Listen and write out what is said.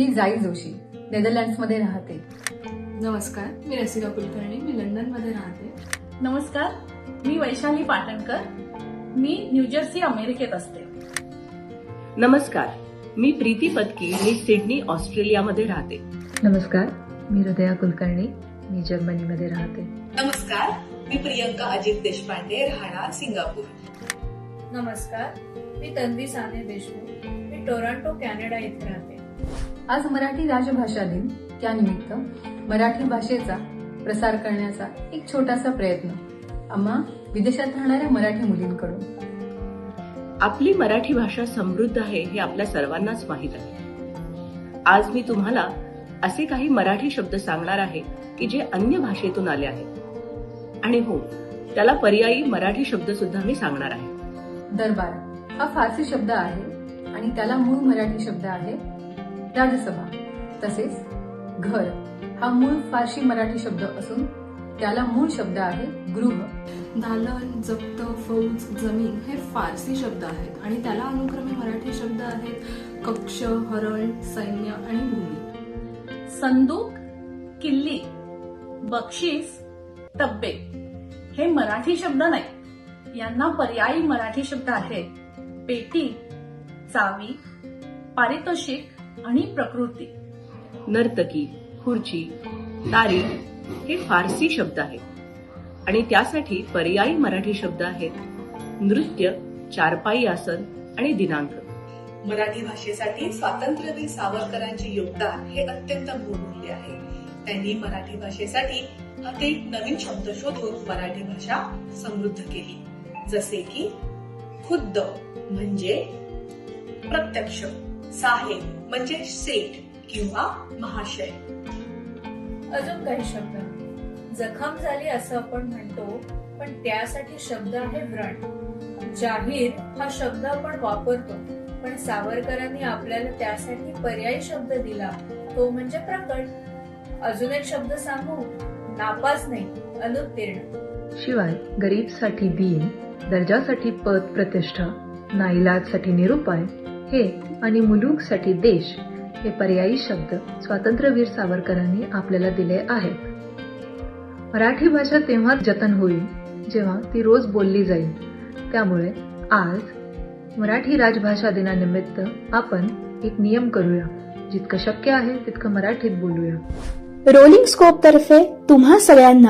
मी जाई जोशी, नेदरलँड्समध्ये राहते. नमस्कार, मी रसिका कुलकर्णी, मी लंडनमध्ये राहते. नमस्कार, मी वैशाली पाटणकर, मी न्यूजर्सी अमेरिकेत असते. नमस्कार, मी प्रीती पत्की, मी सिडनी ऑस्ट्रेलियामध्ये राहते. नमस्कार, मी हृदया कुलकर्णी, मी जर्मनीमध्ये राहते. नमस्कार, मी प्रियंका अजित देशपांडे, राहणार सिंगापूर. नमस्कार, मी तन्वी साने देशमुख, मी टोरंटो कॅनडा येथे राहते. आज मराठी राजभाषा दिन, त्यानिमित्त मराठी भाषेचा प्रसार करण्याचा एक छोटासा प्रयत्न आम्हा विदेशात राहणाऱ्या मराठी मुलींकडून. आपली मराठी भाषा समृद्ध आहे हे आपल्या सर्वांनाच माहीत आहे. आज मी तुम्हाला असे काही मराठी शब्द सांगणार आहे की जे अन्य भाषेतून आले आहेत. आणि हो, त्याला पर्यायी मराठी शब्द सुद्धा मी सांगणार आहे. दरबार हा फारसी शब्द आहे आणि त्याला मूळ मराठी शब्द आहे राजसभा. तसेच घर हा मूळ फारसी मराठी शब्द असून त्याला मूळ शब्द आहे गृह. दालन, जप्त, फौज, जमीन हे फारसी शब्द आहेत आणि त्याला अनुक्रमे मराठी शब्द आहेत कक्ष, हरळ, सैन्य आणि भूमी. संदूक, किल्ली, बक्षीस, टब्बे हे मराठी शब्द नाही. यांना पर्यायी मराठी शब्द आहेत पेटी, चावी, पारितोषिक आणि प्रकृती. नर्तकी, खुर्ची, तारीख हे फारसी शब्द आहेत आणि त्यासाठी पर्यायी मराठी शब्द आहेत नृत्य, चारपाई आसन आणि दिनांक. मराठी भाषेसाठी स्वातंत्र्यवीर सावरकरांचे योगदान हे अत्यंत बहुमूल्य आहे. त्यांनी मराठी भाषेसाठी अनेक नवीन शब्द शोधून मराठी भाषा समृद्ध केली. जसे की खुद्द म्हणजे प्रत्यक्ष, साहेब म्हणजे सेठ किंवा महाशय. अजून काही शब्द, जखम झाली असं आपण म्हणतो, पण त्यासाठी शब्द आहे व्रण. जाहीर हा शब्द आपण वापरतो, पण सावरकरांनी आपल्याला त्यासाठी पर्यायी शब्द दिला, तो म्हणजे प्रकट. अजून एक शब्द सांगू, नापास नाही, अनुत्तीर्ण. शिवाय गरीबसाठी दीन, दर्जासाठी पद प्रतिष्ठा, नाईलाजसाठी निरुपाय हे आणि मुलूकसाठी देश हे पर्यायी शब्द स्वातंत्र्यवीर सावरकरांनी आपल्याला दिले आहेत. मराठी भाषा तेव्हाच जतन होईल जेव्हा ती रोज बोलली जाईल. त्यामुळे आज मराठी राजभाषा दिनानिमित्त आपण एक नियम करूया, जितकं शक्य आहे तितकं मराठीत बोलूया. रोलिंग स्कोप तर्फे तुम्हा सगळ्यांना